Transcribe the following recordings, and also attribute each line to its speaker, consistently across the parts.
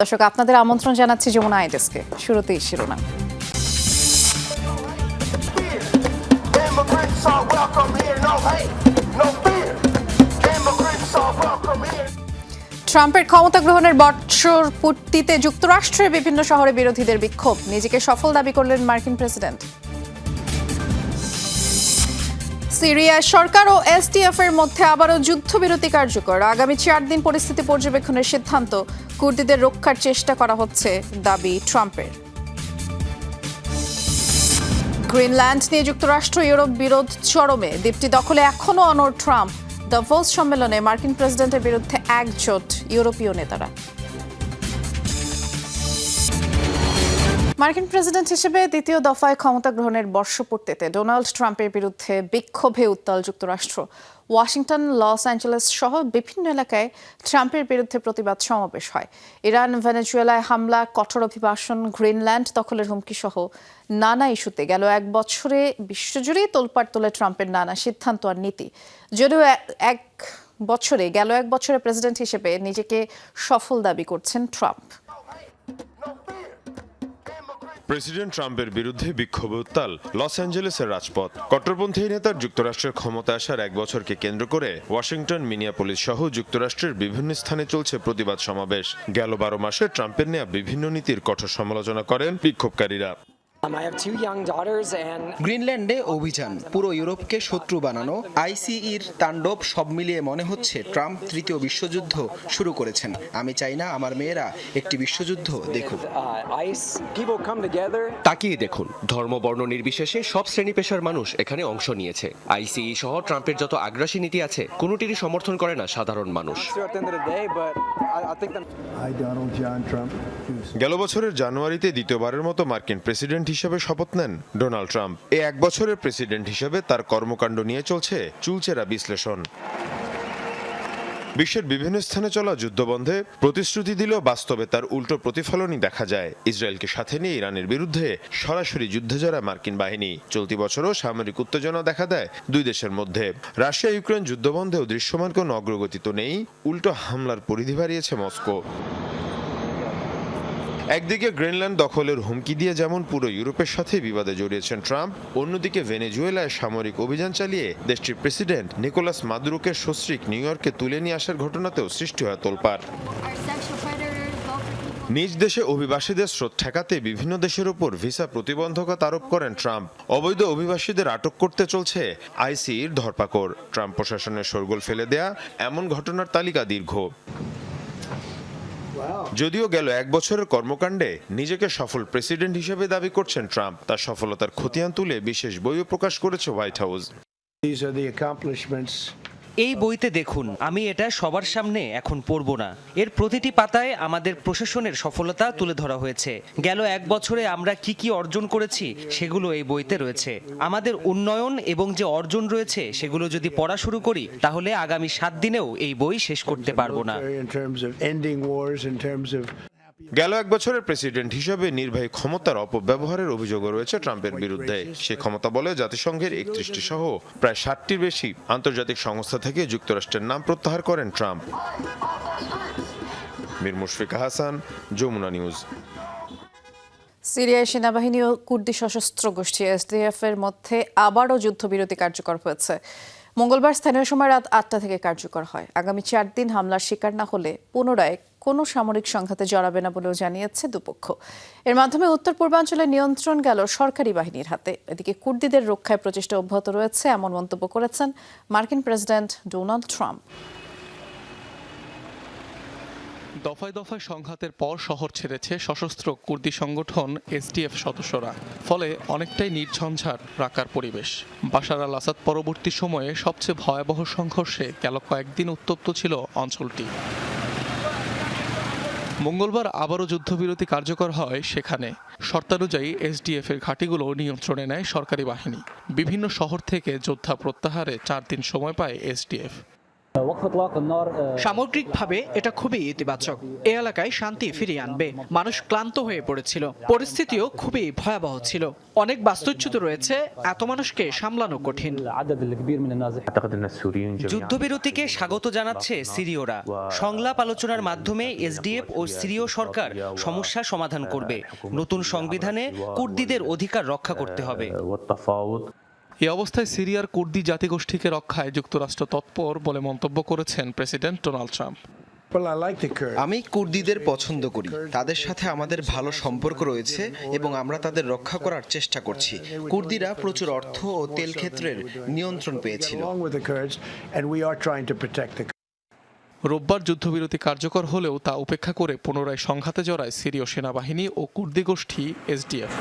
Speaker 1: দর্শক, আপনাদের আমন্ত্রণ জানাচ্ছি যমুনা আইডেস্কে। শুরুতেই শিরোনাম। ট্রাম্পের ক্ষমতা গ্রহণের বছর পূর্তিতে যুক্তরাষ্ট্রের বিভিন্ন শহরে বিরোধীদের বিক্ষোভ, নিজেকে সফল দাবি করলেন মার্কিন প্রেসিডেন্ট। সিরিয়ায় সরকার ও এসটিএফ এর মধ্যে আবারও যুদ্ধবিরতি কার্যকর, আগামী 4 দিন পরিস্থিতি পর্যবেক্ষণের সিদ্ধান্ত, কুর্দিদের রক্ষার চেষ্টা করা হচ্ছে দাবি ট্রাম্পের। গ্রিনল্যান্ড নিয়ে যুক্তরাষ্ট্র ইউরোপ বিরোধ চরমে, দ্বীপটি দখলে এখনও অনড় ট্রাম্প। দাভোস সম্মেলনে মার্কিন প্রেসিডেন্টের বিরুদ্ধে একজোট ইউরোপীয় নেতারা। মার্কিন প্রেসিডেন্ট হিসেবে দ্বিতীয় দফায় ক্ষমতা গ্রহণের বর্ষপূর্তিতে ডোনাল্ড ট্রাম্পের বিরুদ্ধে বিক্ষোভে উত্তাল যুক্তরাষ্ট্র। ওয়াশিংটন, লস অ্যাঞ্জেলেস সহ বিভিন্ন এলাকায় ট্রাম্পের বিরুদ্ধে প্রতিবাদ সমাবেশ হয়। ইরান, ভেনেজুয়েলায় হামলা, কঠোর অভিবাসন, গ্রিনল্যান্ড দখলের হুমকি সহ নানা ইস্যুতে গেল এক বছরে বিশ্বজুড়েই তোলপাড় তোলে ট্রাম্পের নানা সিদ্ধান্ত আর নীতি। যদিও গেল এক বছরে প্রেসিডেন্ট হিসেবে নিজেকে সফল দাবি করছেন ট্রাম্প।
Speaker 2: প্রেসিডেন্ট ট্রাম্পের বিরুদ্ধে বিক্ষোভে উত্তাল লস অ্যাঞ্জেলেসের রাজপথ। কট্টরপন্থী নেতার যুক্তরাষ্ট্রের ক্ষমতা আসার এক বছরকে কেন্দ্র করে ওয়াশিংটন, মিনিয়াপোলিস সহ যুক্তরাষ্ট্রের বিভিন্ন স্থানে চলছে প্রতিবাদ সমাবেশ। গেল 12 মাসে ট্রাম্পের নেয়া বিভিন্ন নীতির কঠোর সমালোচনা করেন বিক্ষোভকারীরা।
Speaker 3: গ্রিনল্যান্ডে অভিযান, পুরো ইউরোপকে শত্রু বানানো, আইসিইর তাণ্ডব, সব মিলিয়ে মনে হচ্ছে ট্রাম্প তৃতীয় বিশ্বযুদ্ধ শুরু করেছেন। আমি চাই না আমার মেয়েরা একটি বিশ্বযুদ্ধ দেখুক।
Speaker 4: তাকিয়ে দেখুন, ধর্ম বর্ণ নির্বিশেষে সব শ্রেণী পেশার মানুষ এখানে অংশ নিয়েছে। আইসিই সহ ট্রাম্পের যত আগ্রাসী নীতি আছে কোনোটিরই সমর্থন করে না সাধারণ মানুষ।
Speaker 2: গেল বছরের জানুয়ারিতে দ্বিতীয়বারের মতো মার্কিন প্রেসিডেন্ট হিসেবে শপথ নেন ডোনাল্ড ট্রাম্প। এই এক বছরের প্রেসিডেন্ট হিসেবে তার কর্মকাণ্ড নিয়ে চলছে চুলচেরা বিশ্লেষণ। বিশ্বের বিভিন্ন স্থানে চলা যুদ্ধবন্ধে প্রতিশ্রুতি দিলেও বাস্তবে তার উল্টো প্রতিফলনই দেখা যায়। ইসরায়েলকে সাথে নিয়ে ইরানের বিরুদ্ধে সরাসরি যুদ্ধে জড়ায় মার্কিন বাহিনী। চলতি বছরও সামরিক উত্তেজনা দেখা দেয় দুই দেশের মধ্যে। রাশিয়া ইউক্রেন যুদ্ধবন্ধেও দৃশ্যমান কোনো অগ্রগতি তো নেই, উল্টো হামলার পরিধি বাড়িয়েছে মস্কো। একদিকে গ্রিনল্যান্ড দখলের হুমকি দিয়ে যেমন পুরো ইউরোপের সাথে বিবাদে জড়িয়েছেন ট্রাম্প, অন্যদিকে ভেনেজুয়েলায় সামরিক অভিযান চালিয়ে দেশটির প্রেসিডেন্ট নিকোলাস মাদুরোকে সস্ত্রীক নিউ ইয়র্কে তুলে নিয়ে আসার ঘটনাতেও সৃষ্টি হয় তোলপাড়। নিজ দেশে অভিবাসীদের স্রোত ঠেকাতে বিভিন্ন দেশের উপর ভিসা প্রতিবন্ধকতা আরোপ করেন ট্রাম্প। অবৈধ অভিবাসীদের আটক করতে চলছে আইসিইর ধরপাকড়। ট্রাম্প প্রশাসনের শোরগোল ফেলে দেয়া এমন ঘটনার তালিকা দীর্ঘ। যদিও গেল এক বছরের কর্মকাণ্ডে নিজেকে সফল প্রেসিডেন্ট হিসেবে দাবি করছেন ট্রাম্প, তার সফলতার খতিয়ান তুলে বিশেষ বইও প্রকাশ করেছে হোয়াইট হাউস।
Speaker 5: এই বইতে দেখুন, আমি এটা সবার সামনে এখন পড়ব না। এর প্রতিটি পাতায় আমাদের প্রশাসনের সফলতা তুলে ধরা হয়েছে। গেল এক বছরে আমরা কি কি অর্জন করেছি সেগুলো এই বইতে রয়েছে। আমাদের উন্নয়ন এবং যে অর্জন রয়েছে সেগুলো যদি পড়া শুরু করি তাহলে আগামী 7 দিনেও এই বই শেষ করতে পারবো না।
Speaker 2: গেল এক বছরের প্রেসিডেন্ট হিসেবে নির্বাহী ক্ষমতার অপব্যবহারের অভিযোগও রয়েছে ট্রাম্পের বিরুদ্ধে। সে ক্ষমতা বলে জাতিসংঘের 31টি সহ প্রায় 60টির বেশি আন্তর্জাতিক সংস্থা থেকে যুক্তরাষ্ট্রের নাম প্রত্যাহার করেন ট্রাম্প। মীর মুশফিকা হাসান, যমুনা নিউজ।
Speaker 1: সিরিয়ায় সেনাবাহিনী ও কুর্দি সশস্ত্র গোষ্ঠী এসডিএফ এর মধ্যে আবারও যুদ্ধবিরতি কার্যকর হয়েছে। মঙ্গলবার স্থানীয় সময় রাত 8টা থেকে কার্যকর হয়। আগামী 4 দিন হামলার শিকার না হলে পুনরায় কোনো সামরিক সংঘাতে জড়াবে না বলেও জানিয়েছে দুপক্ষ। এর মাধ্যমে উত্তর পূর্বাঞ্চলে নিয়ন্ত্রণ গেল সরকারি বাহিনীর হাতে। এদিকে কুর্দিদের রক্ষায় প্রচেষ্টা অব্যাহত রয়েছে এমন মন্তব্য করেছেন মার্কিন প্রেসিডেন্ট ডোনাল্ড ট্রাম্প।
Speaker 6: দফায় দফায় সংঘাতের পর শহর ছেড়েছে সশস্ত্র কুর্দি সংগঠন এসডিএফ সদস্যরা, ফলে অনেকটাই নির্ঝঞ্ঝাট রাকার পরিবেশ। বাশার আল আসাদ পরবর্তী সময়ে সবচেয়ে ভয়াবহ সংঘর্ষে গেল কয়েকদিন উত্তপ্ত ছিল অঞ্চলটি। মঙ্গলবার আবারও যুদ্ধবিরতি কার্যকর হয় সেখানে। শর্তানুযায়ী এসডিএফ এর ঘাঁটিগুলো নিয়ন্ত্রণে নেয় সরকারি বাহিনী। বিভিন্ন শহর থেকে যোদ্ধা প্রত্যাহারে 4 দিন সময় পায় এসডিএফ।
Speaker 7: সামগ্রিকভাবে এটা খুবই ইতিবাচক। এই এলাকায় শান্তি ফিরিয়ে আনবে। মানুষ ক্লান্ত হয়ে পড়েছিল, পরিস্থিতিও খুবই ভয়াবহ ছিল। অনেক বাস্তুচ্যুত রয়েছে, এত মানুষকে সামলানো কঠিন।
Speaker 5: যুদ্ধবিরতিকে স্বাগত জানাচ্ছে সিরীয়রা। সংলাপ আলোচনার মাধ্যমে এসডিএফ ও সিরীয় সরকার সমস্যা সমাধান করবে। নতুন সংবিধানে কুর্দিদের অধিকার রক্ষা করতে হবে।
Speaker 6: এই অবস্থায় সিরিয়ার কুর্দি জাতিগোষ্ঠীকে রক্ষায় যুক্তরাষ্ট্র তৎপর বলে মন্তব্য করেছেন প্রেসিডেন্ট ডোনাল্ড ট্রাম্প।
Speaker 3: আমি কুর্দিদের পছন্দ করি, তাদের সাথে আমাদের ভালো সম্পর্ক রয়েছে এবং আমরা তাদের রক্ষা করার চেষ্টা করছি। কুর্দিরা প্রচুর অর্থ ও তেল ক্ষেত্রের নিয়ন্ত্রণ পেয়েছিল।
Speaker 6: রোববার যুদ্ধবিরতি কার্যকর হলেও তা উপেক্ষা করে পুনরায় সংঘাতে জড়ায় সিরীয় সেনাবাহিনী ও কুর্দি গোষ্ঠী এসডিএফ।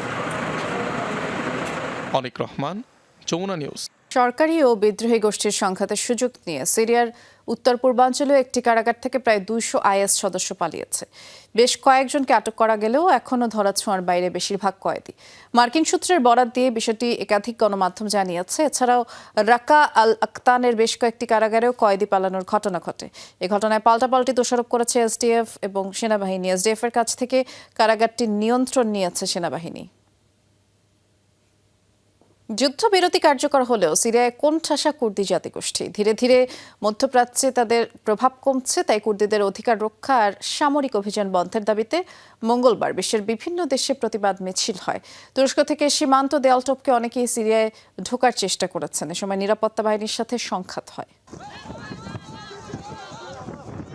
Speaker 6: অনিক রহমান, যমুনা নিউজ।
Speaker 1: সরকারি ও বিদ্রোহী গোষ্ঠীর সংঘাতের সুযোগ নিয়ে সিরিয়ার উত্তর পূর্বাঞ্চলীয় একটি কারাগার থেকে প্রায় 200 আইএস সদস্য পালিয়েছে। বেশ কয়েকজনকে আটক করা গেলেও এখনও ধরাছোঁয়ার বাইরে বেশিরভাগ কয়েদি। মার্কিন সূত্রের বরাত দিয়ে বিষয়টি একাধিক গণমাধ্যম জানিয়েছে। এছাড়াও রাকা আল আকতানের বেশ কয়েকটি কারাগারেও কয়েদি পালানোর ঘটনা ঘটে। এ ঘটনায় পাল্টাপাল্টি দোষারোপ করেছে এসডিএফ এবং সেনাবাহিনী। এসডিএফ এর কাছ থেকে কারাগারটির নিয়ন্ত্রণ নিয়েছে সেনাবাহিনী। যুদ্ধবিরতি কার্যকর হলেও সিরিয়ায় কোণঠাসা কুর্দি জাতিগোষ্ঠী। ধীরে ধীরে মধ্যপ্রাচ্যে তাদের প্রভাব কমছে। তাই কুর্দিদের অধিকার রক্ষা আর সামরিক অভিযান বন্ধের দাবিতে মঙ্গলবার বিশ্বের বিভিন্ন দেশে প্রতিবাদ মিছিল হয়। তুরস্ক থেকে সীমান্ত দেয়াল টপকে অনেকেই সিরিয়ায় ঢোকার চেষ্টা করেছেন। এ সময় নিরাপত্তা বাহিনীর সাথে সংঘাত হয়।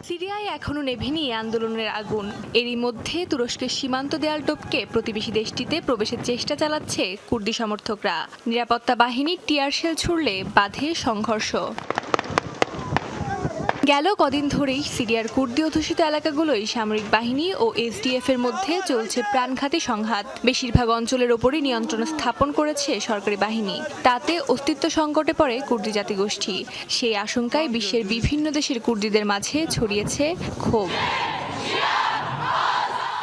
Speaker 8: সিরিয়ায় এখনো নেভেনি আন্দোলনের আগুন। এরই মধ্যে তুরস্কের সীমান্ত দেয়াল টপকে প্রতিবেশী দেশটিতে প্রবেশের চেষ্টা চালাচ্ছে কুর্দি সমর্থকরা। নিরাপত্তা বাহিনী টিয়ার শেল ছুড়লে বাধে সংঘর্ষ। গেল কদিন ধরেই সিরিয়ার কুর্দি অধ্যুষিত এলাকাগুলোই সামরিক বাহিনী ও এসডিএফ এর মধ্যে চলছে প্রাণঘাতী সংঘাত। বেশিরভাগ অঞ্চলের ওপরই নিয়ন্ত্রণ স্থাপন করেছে সরকারি বাহিনী। তাতে অস্তিত্ব সংকটে পড়ে কুর্দি জাতিগোষ্ঠী। সেই আশঙ্কায় বিশ্বের বিভিন্ন দেশের কুর্দিদের মাঝে ছড়িয়েছে ক্ষোভ।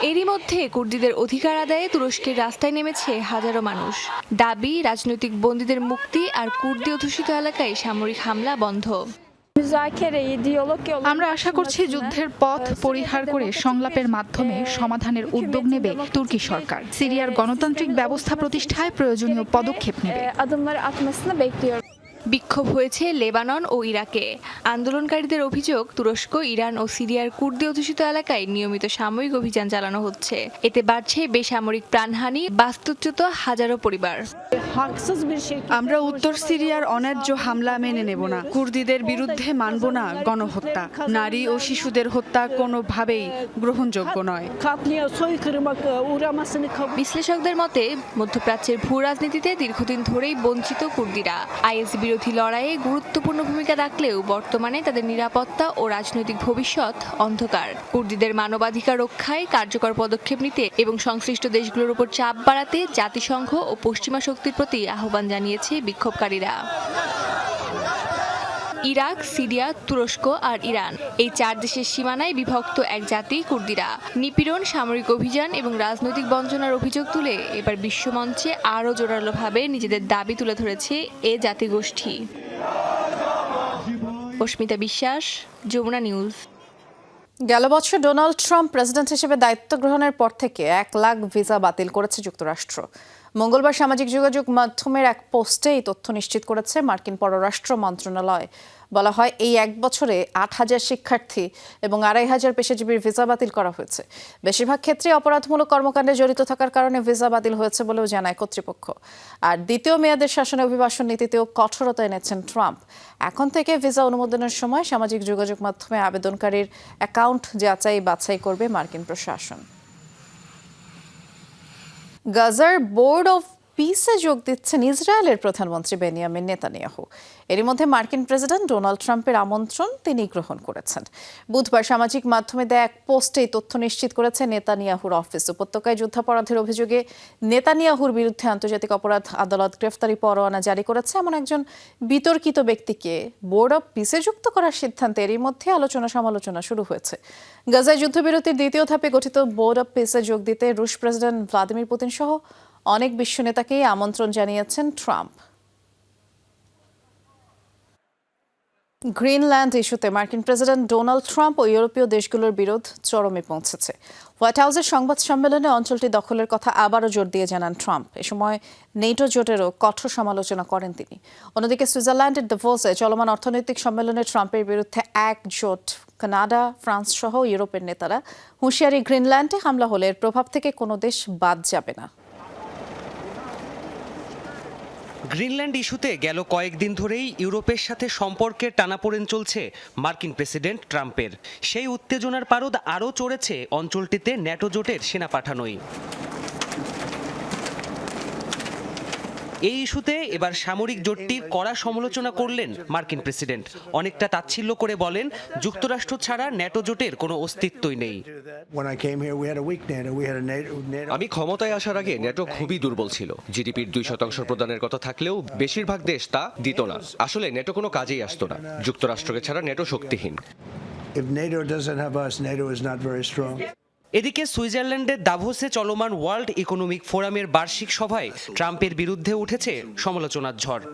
Speaker 8: এরই মধ্যে কুর্দিদের অধিকার আদায়ে তুরস্কের রাস্তায় নেমেছে হাজারো মানুষ। দাবি, রাজনৈতিক বন্দীদের মুক্তি আর কুর্দি অধ্যুষিত এলাকায় সামরিক হামলা বন্ধ।
Speaker 9: আমরা আশা করছি যুদ্ধের পথ পরিহার করে সংলাপের মাধ্যমে সমাধানের উদ্যোগ নেবে তুর্কি সরকার। সিরিয়ার গণতান্ত্রিক ব্যবস্থা প্রতিষ্ঠায় প্রয়োজনীয় পদক্ষেপ নেবে।
Speaker 8: বিক্ষোভ হয়েছে লেবানন ও ইরাকে। আন্দোলনকারীদের অভিযোগ, তুরস্ক, ইরান ও সিরিয়ার কুর্দি অধ্যুষিত এলাকায় নিয়মিত সামরিক অভিযান চালানো হচ্ছে। এতে বাড়ছে বেসামরিক প্রাণহানি, বাস্তুচ্যুত হাজারো পরিবার।
Speaker 9: আমরা উত্তর সিরিয়ার অন্যায্য হামলা মেনে নেব না। কুর্দিদের বিরুদ্ধে মানব না গণহত্যা। নারী ও শিশুদের হত্যা কোনোভাবেই গ্রহণযোগ্য নয়।
Speaker 8: বিশ্লেষকদের মতে মধ্যপ্রাচ্যের ভূ রাজনীতিতে দীর্ঘদিন ধরেই বঞ্চিত কুর্দিরা। আইএস বিরোধী লড়াইয়ে গুরুত্বপূর্ণ ভূমিকা রাখলেও বর্তমানে তাদের নিরাপত্তা ও রাজনৈতিক ভবিষ্যৎ অন্ধকার। কুর্দিদের মানবাধিকার রক্ষায় কার্যকর পদক্ষেপ নিতে এবং সংশ্লিষ্ট দেশগুলোর উপর চাপ বাড়াতে জাতিসংঘ ও পশ্চিমা শক্তির প্রতি আহ্বান জানিয়েছে বিক্ষোভকারীরা। ইরাক, সিরিয়া, তুরস্ক আর ইরান, এই 4 দেশের সীমানায় বিভক্ত এক জাতি কুর্দিরা। নিপীড়ন, সামরিক অভিযান এবং রাজনৈতিক বঞ্চনার অভিযোগ তুলে এবার বিশ্বমঞ্চে আরও জোরালোভাবে নিজেদের দাবি তুলে ধরেছে এ জাতিগোষ্ঠী। অস্মিতা বিশ্বাস, যমুনা নিউজ।
Speaker 1: গেল বছর ডোনাল্ড ট্রাম্প প্রেসিডেন্ট হিসেবে দায়িত্ব গ্রহণের পর থেকে 1 লাখ ভিসা বাতিল করেছে যুক্তরাষ্ট্র। মঙ্গলবার সামাজিক যোগাযোগ মাধ্যমের এক পোস্টে এই তথ্য নিশ্চিত করেছে মার্কিন পররাষ্ট্র মন্ত্রণালয়। বলা হয়, এই 1 বছরে 8,000 শিক্ষার্থী এবং 2,500 পেশাজীবীর ভিসা বাতিল করা হয়েছে। বেশিরভাগ ক্ষেত্রে অপরাধমূলক কর্মকাণ্ডে জড়িত থাকার কারণে ভিসা বাতিল হয়েছে বলেও জানায় কর্তৃপক্ষ। আর দ্বিতীয় মেয়াদের শাসনে অভিবাসন নীতিতেও কঠোরতা এনেছেন ট্রাম্প। এখন থেকে ভিসা অনুমোদনের সময় সামাজিক যোগাযোগ মাধ্যমে আবেদনকারীর অ্যাকাউন্ট যাচাই বাছাই করবে মার্কিন প্রশাসন। গাজার বোর্ড অফ পিসে যোগ দিচ্ছেন ইসরায়েলের প্রধানমন্ত্রী বেনিয়ামিন নেতানিয়াহু। এরই মধ্যে মার্কিন প্রেসিডেন্ট ডোনাল্ড ট্রাম্পের আমন্ত্রণ তিনি গ্রহণ করেছেন। বুধবার সামাজিক মাধ্যমে দেয়া এক পোস্টে এই তথ্য নিশ্চিত করেছে নেতানিয়াহুর অফিস। উপত্যকায় যুদ্ধাপরাধের অভিযোগে নেতানিয়াহুর বিরুদ্ধে আন্তর্জাতিক অপরাধ আদালত গ্রেফতারি পরোয়ানা জারি করেছে এমন একজন বিতর্কিত ব্যক্তিকে বোর্ড অফ পিসে যুক্ত করার সিদ্ধান্তে এরই মধ্যে আলোচনা সমালোচনা শুরু হয়েছে। গাজায় যুদ্ধবিরতির দ্বিতীয় ধাপে গঠিত বোর্ড অফ পিসে যোগ দিতে রুশ প্রেসিডেন্ট ভ্লাদিমির পুতিন সহ অনেক বিশ্ব নেতাকেই আমন্ত্রণ জানিয়েছেন ট্রাম্প। গ্রিনল্যান্ড ইস্যুতে মার্কিন প্রেসিডেন্ট ডোনাল্ড ট্রাম্প ও ইউরোপীয় দেশগুলোর বিরোধ চরমে পৌঁছেছে। হোয়াইট হাউসের সংবাদ সম্মেলনে অঞ্চলটি দখলের কথা আবারও জোর দিয়ে জানান ট্রাম্প। এ সময় নেটো জোটেরও কঠোর সমালোচনা করেন তিনি। অন্যদিকে সুইজারল্যান্ডের দাভোসে চলমান অর্থনৈতিক সম্মেলনে ট্রাম্পের বিরুদ্ধে একজোট কানাডা, ফ্রান্স সহ ইউরোপের নেতারা হুঁশিয়ারি, গ্রিনল্যান্ডে হামলা হলে এর প্রভাব থেকে কোনো দেশ বাদ যাবে না।
Speaker 5: গ্রিনল্যান্ড ইস্যুতে গেল কয়েকদিন ধরেই ইউরোপের সাথে সম্পর্কের টানাপোড়েন চলছে মার্কিন প্রেসিডেন্ট ট্রাম্পের। সেই উত্তেজনার পারদ আরও চড়েছে অঞ্চলটিতে ন্যাটো জোটের সেনা পাঠানোই। এই ইস্যুতে এবার সামরিক জোটটির কড়া সমালোচনা করলেন মার্কিন প্রেসিডেন্ট। অনেকটা তাচ্ছিল্য করে বলেন, যুক্তরাষ্ট্র ছাড়া ন্যাটো জোটের কোনো অস্তিত্বই নেই।
Speaker 4: আমি ক্ষমতায় আসার আগে ন্যাটো খুবই দুর্বল ছিল। জিডিপির 2% প্রদানের কথা থাকলেও বেশিরভাগ দেশ তা দিত না। আসলে ন্যাটো কোনো কাজেই আসতো না। যুক্তরাষ্ট্রকে ছাড়া ন্যাটো শক্তিহীন।
Speaker 5: এদিকে সুইজারল্যান্ডের দাভোসে চলমান ওয়ার্ল্ড ইকোনমিক ফোরামের বার্ষিক সভায় ট্রাম্পের বিরুদ্ধে উঠেছে সমালোচনার ঝড়।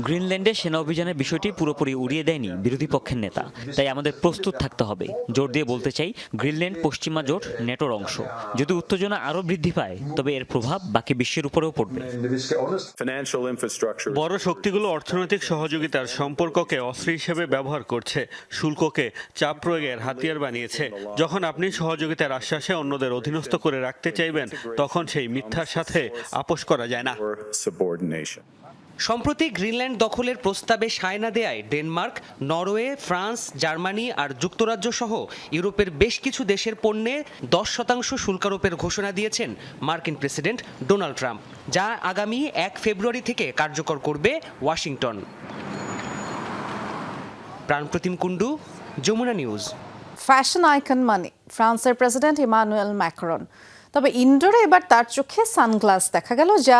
Speaker 10: গ্রিনল্যান্ডে সেনা অভিযানের বিষয়টি পুরোপুরি উড়িয়ে দেয়নি বিরোধী পক্ষের নেতা। তাই আমাদের প্রস্তুত থাকতে হবে। জোর দিয়ে বলতে চাই, গ্রিনল্যান্ড পশ্চিমা জোট নেটোর অংশ। যদি উত্তেজনা আরও বৃদ্ধি পায়, তবে এর প্রভাব বাকি বিশ্বের উপরেও পড়বে।
Speaker 11: বড় শক্তিগুলো অর্থনৈতিক সহযোগিতার সম্পর্ককে অস্ত্র হিসেবে ব্যবহার করছে, শুল্ককে চাপ প্রয়োগের হাতিয়ার বানিয়েছে। যখন আপনি সহযোগিতার আশ্বাসে অন্যদের অধীনস্থ করে রাখতে চাইবেন, তখন সেই মিথ্যার সাথে আপোস করা যায় না।
Speaker 5: সম্প্রতি গ্রিনল্যান্ড দখলের প্রস্তাবে সায় না দেয়ায় ডেনমার্ক, নরওয়ে, ফ্রান্স, জার্মানি আর যুক্তরাজ্য সহ ইউরোপের বেশ কিছু দেশের পণ্যে 10% শুল্কারোপের ঘোষণা দিয়েছেন মার্কিন প্রেসিডেন্ট ডোনাল্ড ট্রাম্প, যা আগামী 1 ফেব্রুয়ারি থেকে কার্যকর করবে Washington. Pranpratim Kundu, Jamuna News.
Speaker 1: Fashion icon মানে ফ্রান্সের প্রেসিডেন্ট ইমানুয়েল ম্যাক্রন। তবে ইনডোরে এবার তার চোখে সানগ্লাস দেখা গেল, যা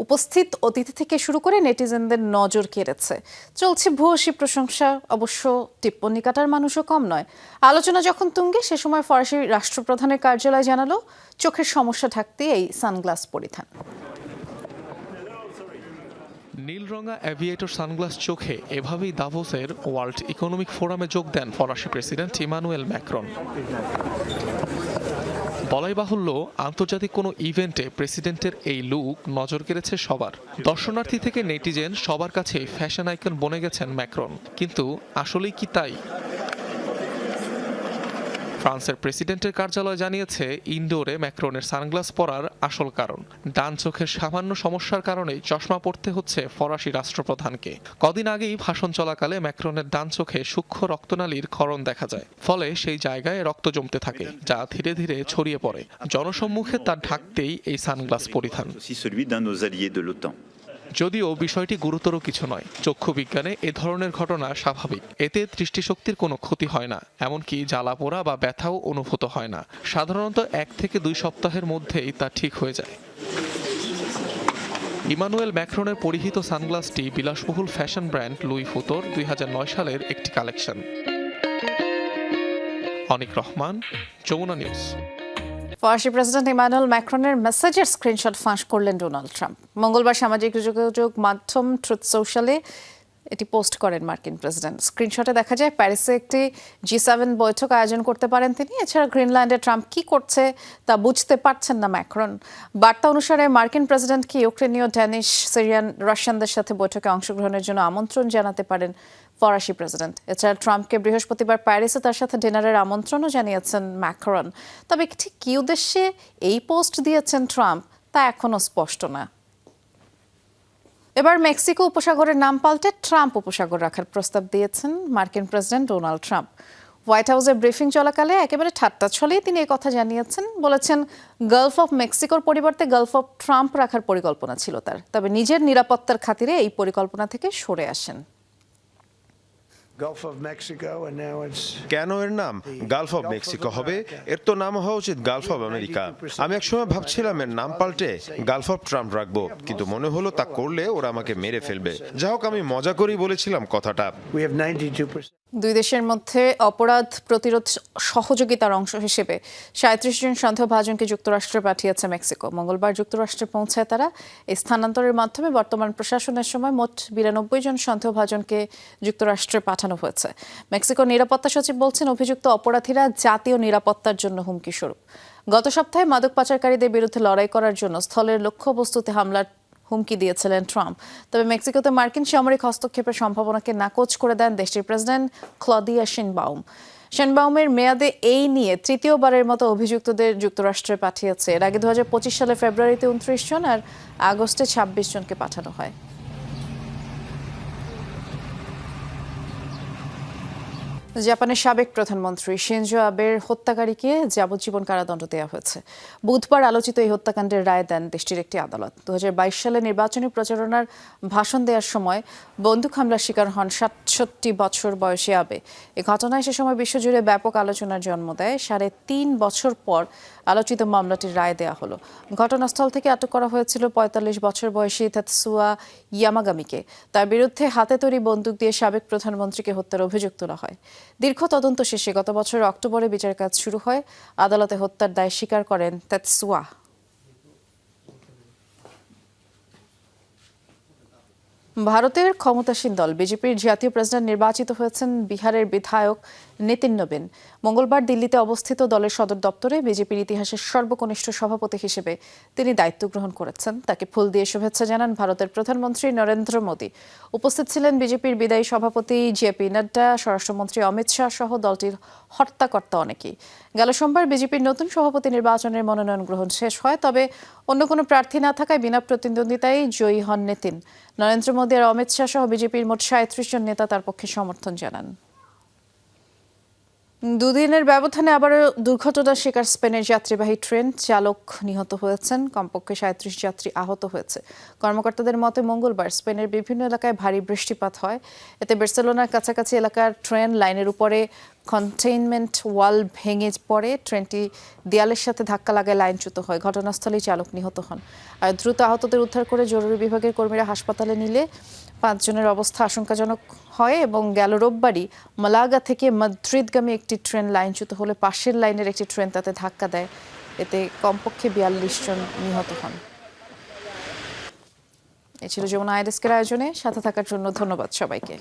Speaker 1: উপস্থিত অতিথি থেকে শুরু করে নেটিজেনদের নজর কেড়েছে। চলছে ভূয়সী প্রশংসা, অবশ্য টিপ্পনী কাটার মানুষও কম নয়। আলোচনা যখন তুঙ্গে, সে সময় ফরাসি রাষ্ট্রপ্রধানের কার্যালয় জানালো, চোখের সমস্যা ঢাকতে এই সানগ্লাস পরিধান।
Speaker 6: নীলরঙা অ্যাভিয়েটর সানগ্লাস চোখে এভাবেই দাভোসের ওয়ার্ল্ড ইকোনমিক ফোরামে যোগ দেন ফরাসি প্রেসিডেন্ট ইমানুয়েল ম্যাক্রন। বলাই বাহুল্য, আন্তর্জাতিক কোনো ইভেন্টে প্রেসিডেন্টের এই লুক নজর কেড়েছে সবার। দর্শনার্থী থেকে নেটিজেন সবার কাছে ফ্যাশন আইকন বনে গেছেন ম্যাক্রন। কিন্তু আসলেই কি তাই? ফ্রান্সের প্রেসিডেন্টের কার্যালয় জানিয়েছে, ইনডোরে ম্যাক্রনের সানগ্লাস পরার আসল কারণ ডান চোখের সামান্য সমস্যার কারণেই চশমা পরতে হচ্ছে ফরাসি রাষ্ট্রপ্রধানকে। কদিন আগেই ভাষণ চলাকালে ম্যাক্রনের ডান চোখে সূক্ষ্ম রক্তনালীর ক্ষরণ দেখা যায়। ফলে সেই জায়গায় রক্ত জমতে থাকে, যা ধীরে ধীরে ছড়িয়ে পড়ে। জনসম্মুখে তা ঢাকতেই এই সানগ্লাস পরিধান। যদিও বিষয়টি গুরুতর কিছু নয়, চক্ষু বিজ্ঞানে এ ধরনের ঘটনা স্বাভাবিক। এতে দৃষ্টিশক্তির কোনো ক্ষতি হয় না, এমনকি জ্বালা পোড়া বা ব্যথাও অনুভূত হয় না। সাধারণত 1 থেকে 2 সপ্তাহের মধ্যেই তা ঠিক হয়ে যায়। ইমানুয়েল ম্যাক্রনের পরিহিত সানগ্লাসটি বিলাসবহুল ফ্যাশন ব্র্যান্ড লুই ফুতোর 2009 সালের একটি কালেকশন। অনিক রহমান, যমুনা নিউজ।
Speaker 1: ফরাসি প্রেসিডেন্ট ইমানুয়েল ম্যাক্রনের মেসেজের স্ক্রিনশট ফাঁস করলেন ডোনাল্ড ট্রাম্প। মঙ্গলবার সামাজিক যোগাযোগ মাধ্যম ট্রুথ সোশ্যালে এটি পোস্ট করেন মার্কিন প্রেসিডেন্ট। স্ক্রিনশটে দেখা যায় প্যারিসে একটি G7 বৈঠক আয়োজন করতে পারেন তিনি। এছাড়া গ্রিনল্যান্ডে ট্রাম্প কি করছে তা বুঝতে পারছেন না ম্যাক্রন। বার্তা অনুসারে মার্কিন প্রেসিডেন্টকে ইউক্রেনীয়, ড্যানিশ, সিরিয়ান, রাশিয়ানদের সাথে বৈঠকে অংশগ্রহণের জন্য আমন্ত্রণ জানাতে পারেন ফরাসি প্রেসিডেন্ট। এছাড়া ট্রাম্পকে বৃহস্পতিবার প্যারিসে তার সাথে ডিনারের আমন্ত্রণও জানিয়েছেন ম্যাক্রন। তবে ঠিক কী উদ্দেশ্যে এই পোস্ট দিয়েছেন ট্রাম্প, তা এখনও স্পষ্ট না। এবার মেক্সিকো উপসাগরের নাম পাল্টে ট্রাম্প উপসাগর রাখার প্রস্তাব দিয়েছেন মার্কিন প্রেসিডেন্ট ডোনাল্ড ট্রাম্প। হোয়াইট হাউসে ব্রিফিং চলাকালে একেবারে ঠাট্টা ছলেই তিনি কথা জানিয়েছেন। বলেছেন, গালফ অফ মেক্সিকোর পরিবর্তে গালফ অফ ট্রাম্প রাখার পরিকল্পনা ছিল তার। তবে নিজের নিরাপত্তার খাতিরে এই পরিকল্পনা থেকে সরে আসেন।
Speaker 2: কেন এর নাম গালফ অব মেক্সিকো হবে? এর তো নাম হওয়া উচিত গালফ অব আমেরিকা। আমি একসময় ভাবছিলাম এর নাম পাল্টে গালফ অব ট্রাম্প রাখবো, কিন্তু মনে হলো তা করলে ওরা আমাকে মেরে ফেলবে। যা হোক, আমি মজা করেই বলেছিলাম কথাটা।
Speaker 1: দুই দেশের মধ্যে অপরাধ প্রতিরোধ সহযোগিতার অংশ হিসেবে ৩৭ জন সন্দেহভাজনকে যুক্তরাষ্ট্রে পাঠিয়েছে মেক্সিকো। মঙ্গলবার যুক্তরাষ্ট্রে পৌঁছায় তারা। এই স্থানান্তরের মাধ্যমে বর্তমান প্রশাসনের সময় মোট ৯২ জন সন্দেহভাজনকে যুক্তরাষ্ট্রে পাঠানো হয়েছে। মেক্সিকোর নিরাপত্তা সচিব বলছেন, অভিযুক্ত অপরাধীরা জাতীয় নিরাপত্তার জন্য হুমকি স্বরূপ। গত সপ্তাহে মাদক পাচারকারীদের বিরুদ্ধে লড়াই করার জন্য স্থলের লক্ষ্যবস্তুতে হামলার হুমকি দিয়েছিলেন ট্রাম্প। তবে মেক্সিকোতে মার্কিন সামরিক হস্তক্ষেপের সম্ভাবনাকে নাকচ করে দেন দেশটির প্রেসিডেন্ট ক্লদিয়া শিনবাউম। শিনবাউমের মেয়াদে এই নিয়ে তৃতীয়বারের মতো অভিযুক্তদের যুক্তরাষ্ট্রে পাঠিয়েছে। এর আগে ২০২৫ সালে ফেব্রুয়ারিতে ২৯ জন আর আগস্টে ২৬ জনকে পাঠানো হয়। জাপানের সাবেক প্রধানমন্ত্রী শিনজো আবের হত্যাকারীকে যাবজ্জীবন কারাদণ্ড দেওয়া হয়েছে। বুধবার আলোচিত এই হত্যাকাণ্ডের রায় দেন দেশটির একটি আদালত। ২০২২ সালে নির্বাচনী প্রচারণার ভাষণ দেওয়ার সময় বন্দুক হামলার শিকার হন ৬৭ বছর বয়সী আবে। এই ঘটনায় সে সময় বিশ্বজুড়ে ব্যাপক আলোচনার জন্ম দেয়। ৩.৫ বছর পর আলোচিত মামলাটির রায় দেওয়া হলো। ঘটনাস্থল থেকে আটক করা হয়েছিল ৪৫ বছর বয়সী তাতসুয়া ইয়ামাগামিকে। তার বিরুদ্ধে হাতে তৈরি বন্দুক দিয়ে সাবেক প্রধানমন্ত্রীকে হত্যার অভিযোগ তোলা হয়। দীর্ঘ তদন্ত শেষে গত বছর অক্টোবরে বিচার কাজ শুরু হয়। আদালতে হত্যার দায় স্বীকার করেন তাতসুয়া। ভারতের ক্ষমতাসীন দল বিজেপির জাতীয় প্রেসিডেন্ট নির্বাচিত হয়েছেন বিহারের বিধায়ক নিতিন নবীন। মঙ্গলবার দিল্লিতে অবস্থিত দলের সদর দপ্তরে বিজেপির ইতিহাসের সর্বকনিষ্ঠ সভাপতি হিসেবে তিনি দায়িত্ব গ্রহণ করেছেন। তাকে ফুল দিয়ে শুভেচ্ছা জানান ভারতের প্রধানমন্ত্রী নরেন্দ্র মোদী। উপস্থিত ছিলেন বিজেপির বিদায়ী সভাপতি জেপি নাড্ডা, স্বরাষ্ট্রমন্ত্রী অমিত শাহ সহ দলটির হর্তাকর্তা অনেকেই। গেল সোমবার বিজেপির নতুন সভাপতি নির্বাচনের মনোনয়ন গ্রহণ শেষ হয়। তবে অন্য কোনো প্রার্থী না থাকায় বিনা প্রতিদ্বন্দ্বিতায় জয়ী হন নিতিন। নরেন্দ্র মোদী আর অমিত শাহ সহ বিজেপির মোট ৩৭ জন নেতা তার পক্ষে সমর্থন জানান। দুদিনের ব্যবধানে আবারও দুর্ঘটনার শিকার স্পেনের যাত্রীবাহী ট্রেন চালক নিহত হয়েছেন। কমপক্ষে ৩৭ যাত্রী আহত হয়েছে। কর্মকর্তাদের মতে মঙ্গলবার স্পেনের বিভিন্ন এলাকায় ভারী বৃষ্টিপাত হয়। এতে বার্সেলোনার কাছাকাছি এলাকার ট্রেন লাইনের উপরে কন্টেইনমেন্ট ওয়াল ভেঙে পড়ে। ট্রেনটি দেয়ালের সাথে ধাক্কা লাগায় লাইনচ্যুত হয়। ঘটনাস্থলেই চালক নিহত হন। আর দ্রুত আহতদের উদ্ধার করে জরুরি বিভাগের কর্মীরা হাসপাতালে নিলে ৫ জনের অবস্থা আশঙ্কাজনক হয় এবং গেল রোববারই মালাগা থেকে মাদ্রিদগামী একটি ট্রেন লাইনচ্যুত হলে পাশের লাইনের একটি ট্রেন তাতে ধাক্কা দেয়। এতে কমপক্ষে ৪২ জন নিহত হন। এ ছিল যমুনা আইডেস্কের আয়োজনে। সাথে থাকার জন্য ধন্যবাদ সবাইকে।